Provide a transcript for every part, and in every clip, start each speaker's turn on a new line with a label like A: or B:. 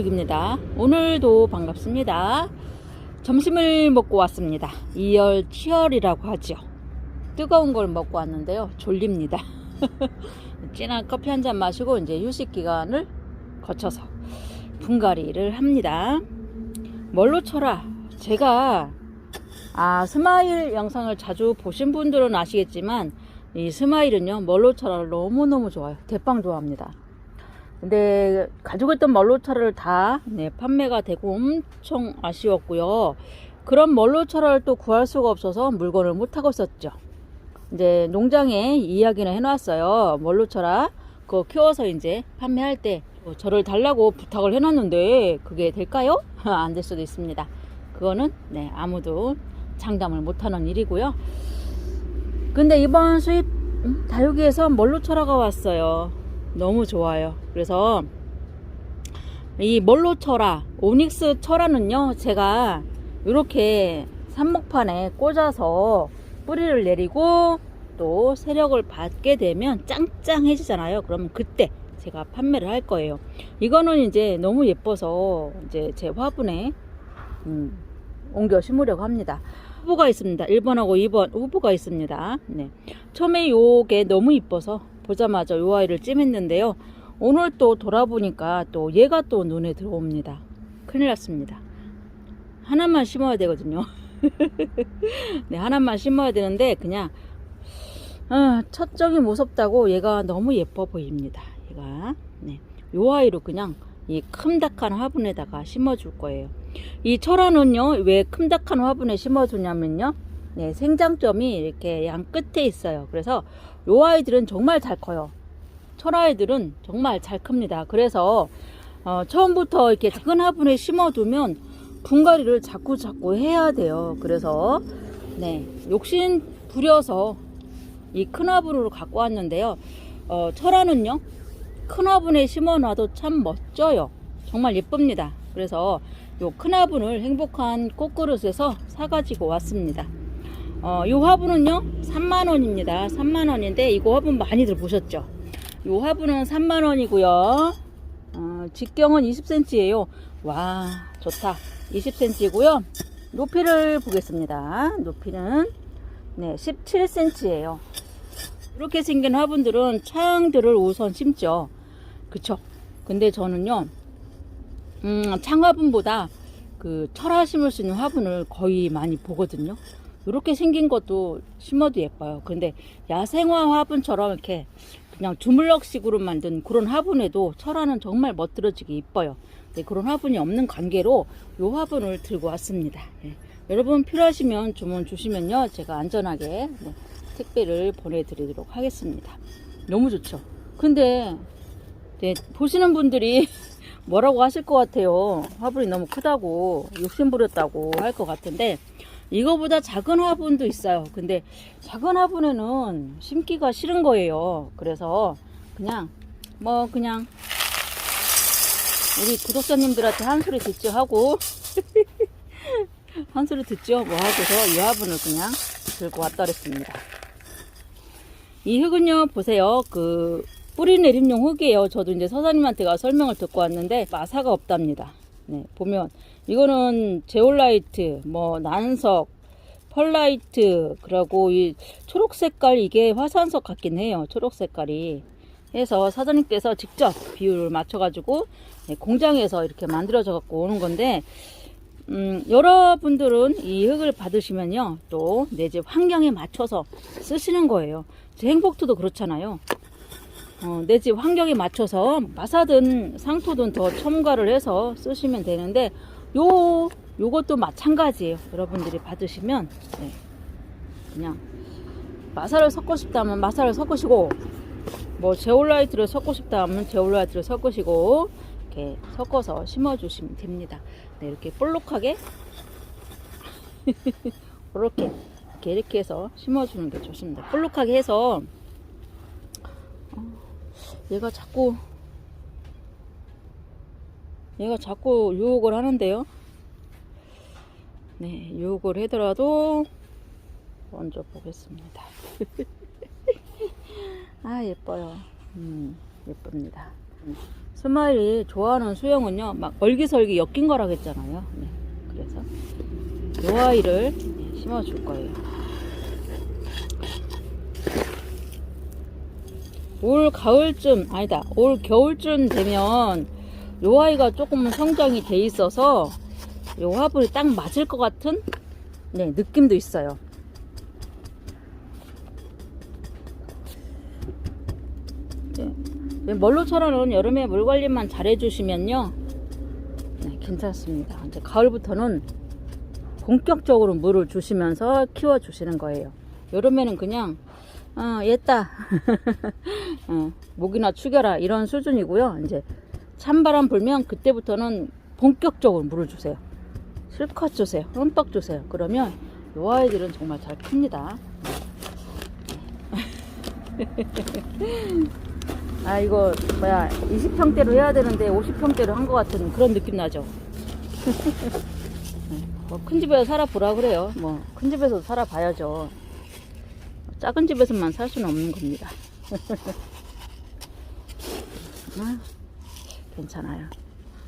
A: 다육입니다. 오늘도 반갑습니다. 점심을 먹고 왔습니다. 이열치열이라고 하죠. 뜨거운 걸 먹고 왔는데요. 졸립니다. 진한 커피 한 잔 마시고 이제 휴식 기간을 거쳐서 분갈이를 합니다. 뭘로 쳐라? 제가 스마일 영상을 자주 보신 분들은 아시겠지만 이 스마일은요 뭘로 쳐라를 너무너무 좋아요. 대빵 좋아합니다. 근데 가지고 있던 멀로차를 다 판매가 되고 엄청 아쉬웠고요. 그런 멀로차를 또 구할 수가 없어서 물건을 못 하고 있었죠. 이제 농장에 이야기는 해놨어요. 멀로차라 그거 키워서 이제 판매할 때 저를 달라고 부탁을 해놨는데 그게 될까요? 안 될 수도 있습니다. 그거는 아무도 장담을 못하는 일이고요. 근데 이번 수입 다육이에서 멀로차라가 왔어요. 너무 좋아요. 그래서 이 멀로철화 오닉스 철화는요 제가 이렇게 삽목판에 꽂아서 뿌리를 내리고 또 세력을 받게 되면 짱짱해지잖아요. 그러면 그때 제가 판매를 할 거예요. 이거는 이제 너무 예뻐서 이제 제 화분에 옮겨 심으려고 합니다. 후보가 있습니다. 1번하고 2번 후보가 있습니다. 처음에 요게 너무 이뻐서 보자마자 요 아이를 찜했는데요. 오늘 또 돌아보니까 또 얘가 또 눈에 들어옵니다. 큰일 났습니다. 하나만 심어야 되거든요. 하나만 심어야 되는데 그냥 첫적이 무섭다고 얘가 너무 예뻐 보입니다. 얘가 요 아이로 그냥 이 큼닥한 화분에다가 심어줄 거예요. 이 철화는요 왜 큼닥한 화분에 심어주냐면요 생장점이 이렇게 양 끝에 있어요. 그래서 요 아이들은 정말 잘 커요. 철아이들은 정말 잘 큽니다. 그래서 처음부터 이렇게 작은 화분에 심어두면 분갈이를 자꾸 해야 돼요. 그래서 욕심 부려서 이 큰 화분으로 갖고 왔는데요. 철아는요 큰 화분에 심어놔도 참 멋져요. 정말 예쁩니다. 그래서 요 큰 화분을 행복한 꽃그릇에서 사가지고 왔습니다. 이 화분은요 3만원입니다. 3만원인데 이거 화분 많이들 보셨죠? 이 화분은 3만원이고요 직경은 20cm예요 와 좋다. 20cm고요 높이를 보겠습니다. 높이는 17cm예요 이렇게 생긴 화분들은 창들을 우선 심죠. 그쵸? 근데 저는요 창화분보다 그 철화 심을 수 있는 화분을 거의 많이 보거든요. 이렇게 생긴 것도 심어도 예뻐요. 근데 야생화 화분처럼 이렇게 그냥 주물럭식으로 만든 그런 화분에도 철화는 정말 멋들어지게 이뻐요. 그런 화분이 없는 관계로 이 화분을 들고 왔습니다. 여러분 필요하시면 주문 주시면요 제가 안전하게 택배를 보내드리도록 하겠습니다. 너무 좋죠. 근데 보시는 분들이 뭐라고 하실 것 같아요. 화분이 너무 크다고 욕심부렸다고 할 것 같은데 이거보다 작은 화분도 있어요. 근데 작은 화분에는 심기가 싫은 거예요. 그래서 그냥 우리 구독자님들한테 한 소리 듣죠 하고 한 소리 듣죠 뭐 하고서 이 화분을 그냥 들고 왔다 그랬습니다. 이 흙은요 보세요. 그 뿌리 내림용 흙이에요. 저도 이제 서사님한테 가 설명을 듣고 왔는데 마사가 없답니다. 보면 이거는 제올라이트, 난석, 펄라이트, 그리고 이 초록 색깔 이게 화산석 같긴 해요. 초록 색깔이 해서 사장님께서 직접 비율을 맞춰가지고 공장에서 이렇게 만들어져 갖고 오는 건데 여러분들은 이 흙을 받으시면요 또 내 집 환경에 맞춰서 쓰시는 거예요. 제 행복토도 그렇잖아요. 내 집 환경에 맞춰서 마사든 상토든 더 첨가를 해서 쓰시면 되는데 요것도 마찬가지예요. 여러분들이 받으시면 그냥 마사를 섞고 싶다면 마사를 섞으시고 제올라이트를 섞고 싶다면 제올라이트를 섞으시고 이렇게 섞어서 심어 주시면 됩니다. 이렇게 볼록하게 이렇게 해서 심어 주는 게 좋습니다. 볼록하게 해서 얘가 자꾸 유혹을 하는데요. 유혹을 하더라도 먼저 보겠습니다. 예뻐요. 예쁩니다. 스마일이 좋아하는 수영은요, 막 얼기설기 엮인 거라고 했잖아요. 네, 그래서 요 아이를 심어줄 거예요. 올 가을쯤, 아니다, 올 겨울쯤 되면 요 아이가 조금 성장이 돼 있어서 요 화분이 딱 맞을 것 같은 네, 느낌도 있어요. 네, 멀로처럼은 여름에 물 관리만 잘 해주시면요, 네, 괜찮습니다. 이제 가을부터는 본격적으로 물을 주시면서 키워주시는 거예요. 여름에는 그냥 얘다 목이나 축여라 이런 수준이고요. 이제 찬바람 불면 그때부터는 본격적으로 물을 주세요. 실컷 주세요. 흠뻑 주세요. 그러면 요 아이들은 정말 잘 큽니다. 아, 이거 뭐야, 20평대로 해야 되는데 50평대로 한 것 같은 그런 느낌 나죠. 뭐 큰 집에서 살아보라 그래요. 뭐 큰 집에서 살아봐야죠. 작은 집에서만 살 수는 없는 겁니다. 괜찮아요.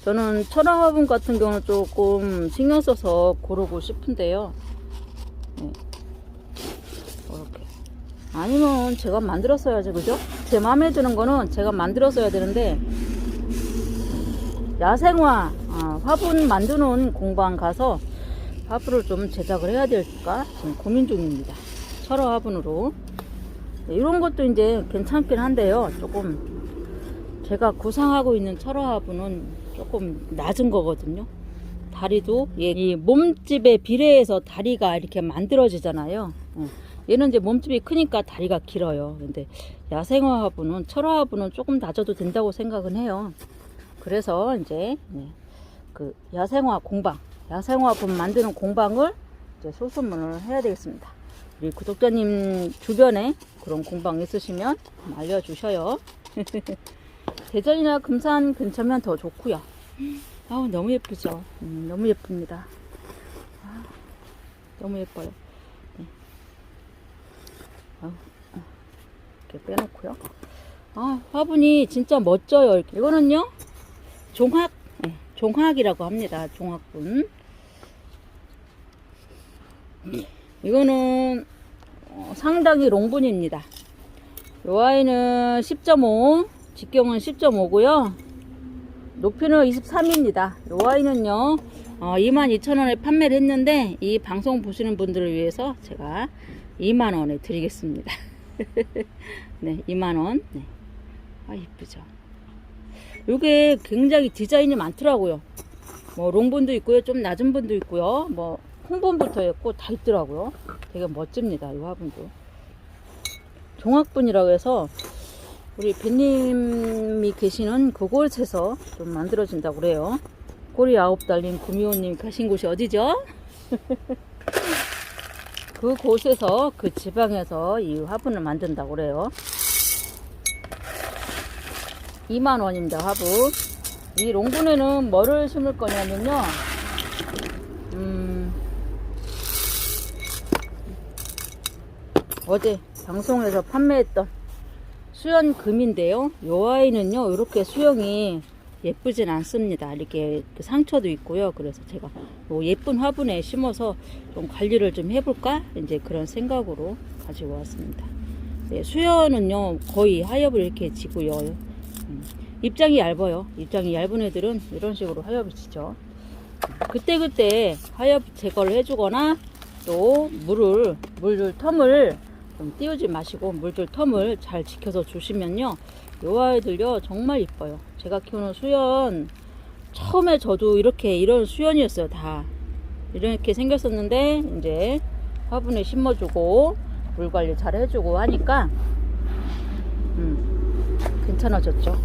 A: 저는 천황화분 같은 경우는 조금 신경 써서 고르고 싶은데요. 네. 이렇게. 아니면 제가 만들었어야죠, 그죠? 제 마음에 드는 거는 제가 만들었어야 되는데, 야생화 화분 만드는 공방 가서 화분을 좀 제작을 해야 될까 지금 고민 중입니다. 철화 화분으로. 네, 이런 것도 이제 괜찮긴 한데요. 조금 제가 구상하고 있는 철화 화분은 조금 낮은 거거든요. 다리도 이 몸집에 비례해서 다리가 이렇게 만들어지잖아요. 얘는 이제 몸집이 크니까 다리가 길어요. 근데 야생화 화분은, 철화 화분은 조금 낮아도 된다고 생각은 해요. 그래서 이제 그 야생화 공방, 야생화 화분 만드는 공방을 이제 소소문을 해야 되겠습니다. 우리 구독자님 주변에 그런 공방 있으시면 알려주셔요. 대전이나 금산 근처면 더 좋고요. 아우, 너무 예쁘죠. 너무 예쁩니다. 너무 예뻐요. 이렇게 빼놓고요. 화분이 진짜 멋져요. 이거는요, 종합, 종합이라고 합니다. 종합분. 이거는 상당히 롱분입니다. 이 아이는 10.5, 직경은 10.5고요. 높이는 23입니다. 이 아이는요, 22,000원에 판매를 했는데, 이 방송 보시는 분들을 위해서 제가 2만원에 드리겠습니다. 네, 2만원. 네. 이쁘죠. 요게 굉장히 디자인이 많더라고요. 뭐 롱분도 있고요, 좀 낮은 분도 있고요, 뭐 홍분부터 있고 다 있더라고요. 되게 멋집니다. 이 화분도 종합분이라고 해서 우리 배님이 계시는 그곳에서 좀 만들어진다고 그래요. 꼬리 9 달린 구미호님 가신 곳이 어디죠? 그곳에서, 그 지방에서 이 화분을 만든다고 그래요. 2만원입니다. 화분. 이 롱분에는 뭐를 심을 거냐면요, 어제 방송에서 판매했던 수연금인데요. 요 아이는요, 이렇게 수영이 예쁘진 않습니다. 이렇게 상처도 있고요. 그래서 제가 뭐 예쁜 화분에 심어서 좀 관리를 좀 해볼까, 이제 그런 생각으로 가지고 왔습니다. 네, 수연은요 거의 하엽을 이렇게 지고요. 입장이 얇아요. 입장이 얇은 애들은 이런 식으로 하엽을 지죠. 그때그때 하엽 제거를 해주거나, 또 물줄 텀을 좀 띄우지 마시고 물줄 텀을 잘 지켜서 주시면요, 요 아이들요 정말 이뻐요. 제가 키우는 수연, 처음에 저도 이런 수연이었어요. 다 이렇게 생겼었는데, 이제 화분에 심어주고 물 관리 잘 해주고 하니까 괜찮아졌죠.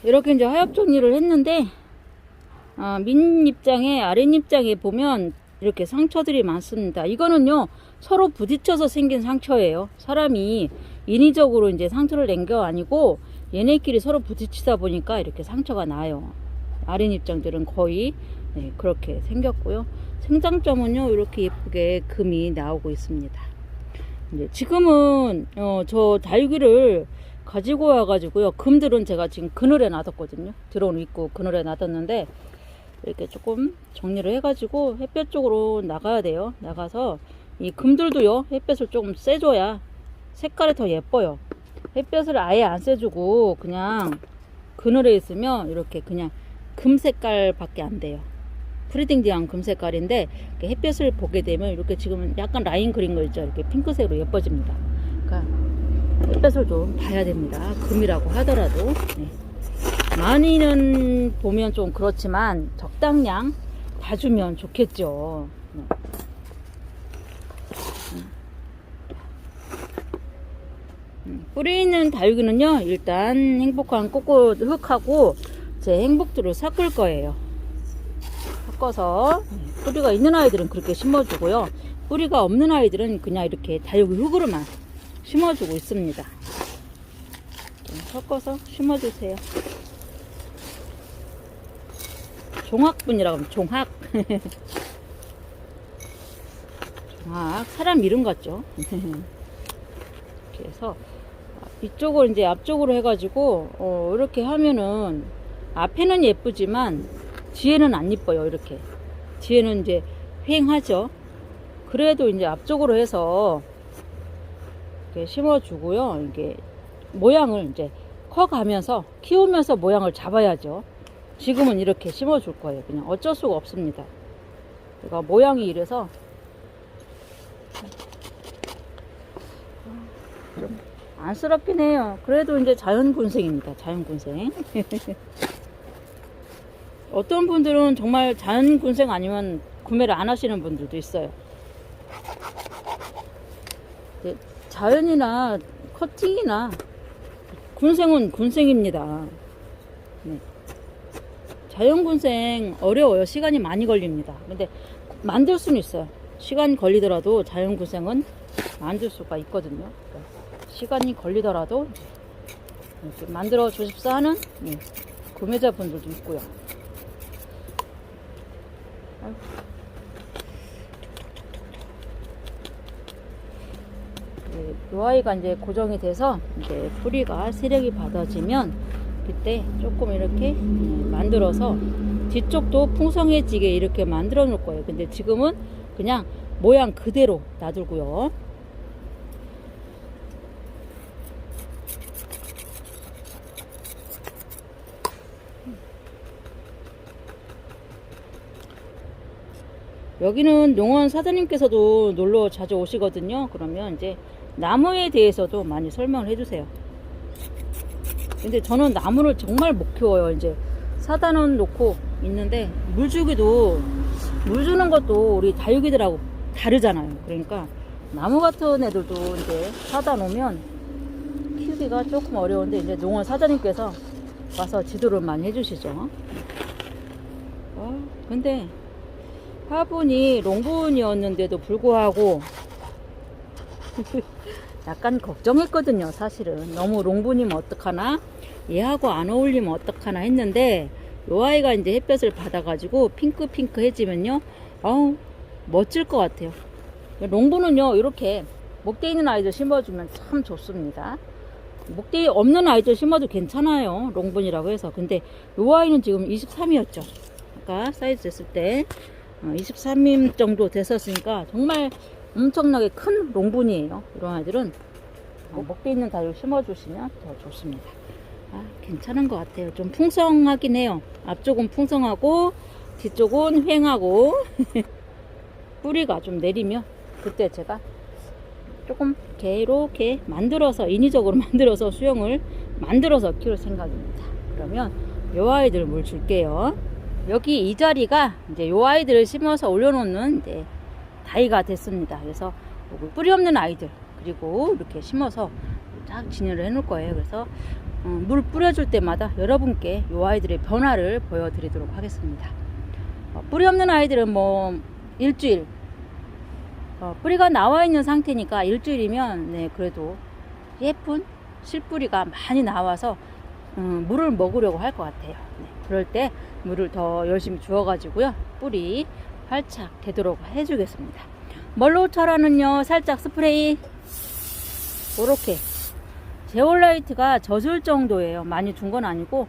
A: 이렇게 이제 하엽 정리를 했는데, 밑 입장에, 아랫 입장에 보면 이렇게 상처들이 많습니다. 이거는요, 서로 부딪혀서 생긴 상처예요. 사람이 인위적으로 이제 상처를 낸 게 아니고, 얘네끼리 서로 부딪히다 보니까 이렇게 상처가 나요. 아랫 입장들은 거의 그렇게 생겼고요. 생장점은요, 이렇게 예쁘게 금이 나오고 있습니다. 이제 지금은 저 다육이를 가지고 와가지고요, 금들은 제가 지금 그늘에 놔뒀거든요. 들어온 입구 그늘에 놔뒀는데, 이렇게 조금 정리를 해가지고 햇볕 쪽으로 나가야 돼요. 나가서 이 금들도요, 햇볕을 조금 쐬줘야 색깔이 더 예뻐요. 햇볕을 아예 안 쐬주고 그냥 그늘에 있으면 이렇게 그냥 금 색깔밖에 안 돼요. 프리딩디한 금 색깔인데, 햇볕을 보게 되면 이렇게 지금은 약간 라인 그린 거 있죠. 이렇게 핑크색으로 예뻐집니다. 그러니까 햇볕을 좀 봐야 됩니다. 금이라고 하더라도. 많이는 보면 좀 그렇지만 적당량 봐주면 좋겠죠. 뿌리 있는 다육이는요, 일단 행복한 꽃꽃 흙하고 제 행복들을 섞을 거예요. 섞어서 뿌리가 있는 아이들은 그렇게 심어주고요, 뿌리가 없는 아이들은 그냥 이렇게 다육이 흙으로만 심어주고 있습니다. 섞어서 심어주세요. 종학분이라고 하면 종학. 종학, 사람 이름 같죠? 이렇게 해서 이쪽을 이제 앞쪽으로 해가지고 이렇게 하면은 앞에는 예쁘지만 뒤에는 안 이뻐요. 이렇게 뒤에는 이제 휑하죠. 그래도 이제 앞쪽으로 해서 이렇게 심어주고요. 이게 모양을 이제 커가면서 키우면서 모양을 잡아야죠. 지금은 이렇게 심어줄 거예요. 그냥 어쩔 수가 없습니다. 제가 모양이 이래서 좀 안쓰럽긴 해요. 그래도 이제 자연군생입니다. 자연군생. 어떤 분들은 정말 자연군생 아니면 구매를 안 하시는 분들도 있어요. 자연이나 커팅이나 군생은 군생입니다. 네. 자연군생 어려워요. 시간이 많이 걸립니다. 근데 만들 수는 있어요. 시간 걸리더라도 자연군생은 만들 수가 있거든요. 시간이 걸리더라도 이렇게 만들어 주십사 하는 구매자분들도 있고요. 이 아이가 이제 고정이 돼서 이제 뿌리가 세력이 받아지면 그때 조금 이렇게 만들어서 뒤쪽도 풍성해지게 이렇게 만들어 놓을 거예요. 근데 지금은 그냥 모양 그대로 놔두고요. 여기는 농원 사장님께서도 놀러 자주 오시거든요. 그러면 이제 나무에 대해서도 많이 설명을 해주세요. 근데 저는 나무를 정말 못 키워요. 이제 사다는 놓고 있는데 물 주기도, 물 주는 것도 우리 다육이들하고 다르잖아요. 그러니까 나무 같은 애들도 이제 사다 놓으면 키우기가 조금 어려운데 이제 농원 사장님께서 와서 지도를 많이 해주시죠. 근데 화분이 롱분이었는데도 불구하고 약간 걱정했거든요. 사실은 너무 롱분이면 어떡하나, 얘하고 안 어울리면 어떡하나 했는데 요 아이가 이제 햇볕을 받아가지고 핑크해지면요, 멋질 것 같아요. 롱분은요, 이렇게 목대 있는 아이들 심어주면 참 좋습니다. 목대 없는 아이들 심어도 괜찮아요. 롱분이라고 해서. 근데 요 아이는 지금 23이었죠. 아까 사이즈 됐을 때 23임 정도 됐었으니까 정말 엄청나게 큰 롱분이에요. 이런 아이들은 목대 있는 다육이 심어주시면 더 좋습니다. 괜찮은 것 같아요. 좀 풍성하긴 해요. 앞쪽은 풍성하고 뒤쪽은 휑하고 뿌리가 좀 내리면 그때 제가 조금 이렇게 만들어서, 인위적으로 만들어서 수영을 만들어서 키울 생각입니다. 그러면 요 아이들 물 줄게요. 여기 이 자리가 이제 요 아이들을 심어서 올려놓는 이제 다이가 됐습니다. 그래서 뿌리 없는 아이들, 그리고 이렇게 심어서 쫙 진열을 해 놓을 거예요. 그래서 물 뿌려줄 때마다 여러분께 이 아이들의 변화를 보여드리도록 하겠습니다. 뿌리 없는 아이들은 뭐 일주일, 뿌리가 나와 있는 상태니까 일주일이면 네, 그래도 예쁜 실뿌리가 많이 나와서 물을 먹으려고 할 것 같아요. 네, 그럴 때 물을 더 열심히 주어가지고요, 뿌리 활착 되도록 해주겠습니다. 멀로철화는요, 살짝 스프레이 이렇게 제올라이트가 젖을 정도예요. 많이 준 건 아니고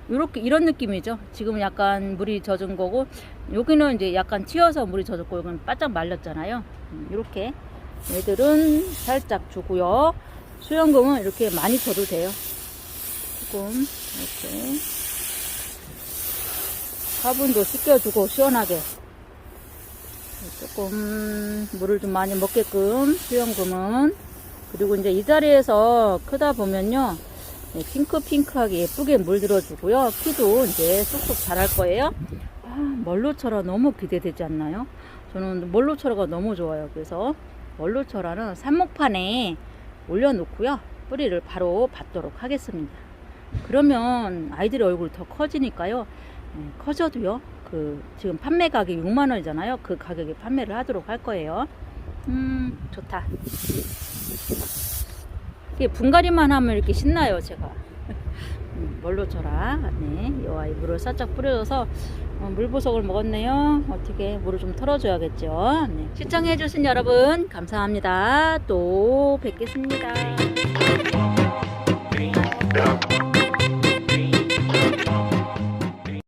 A: 요렇게 이런 느낌이죠. 지금 약간 물이 젖은 거고, 여기는 이제 약간 튀어서 물이 젖었고, 여기는 바짝 말렸잖아요. 이렇게 얘들은 살짝 주고요. 수영금은 이렇게 많이 줘도 돼요. 조금 이렇게 화분도 씻겨주고 시원하게 조금 물을 좀 많이 먹게끔 수영금은. 그리고 이제 이 자리에서 크다 보면요, 네, 핑크하게 예쁘게 물들어주고요. 키도 이제 쑥쑥 자랄 거예요. 멀로철화 너무 기대되지 않나요? 저는 멀로철화가 너무 좋아요. 그래서 멀로철화는 삽목판에 올려놓고요, 뿌리를 바로 받도록 하겠습니다. 그러면 아이들의 얼굴이 더 커지니까요, 커져도요, 지금 판매 가격이 6만원이잖아요. 그 가격에 판매를 하도록 할 거예요. 좋다. 이게 분갈이만 하면 이렇게 신나요, 제가. 멀로철화. 네, 이 아이 물을 살짝 뿌려줘서 물보석을 먹었네요. 어떻게 물을 좀 털어줘야겠죠. 네. 시청해주신 여러분 감사합니다. 또 뵙겠습니다.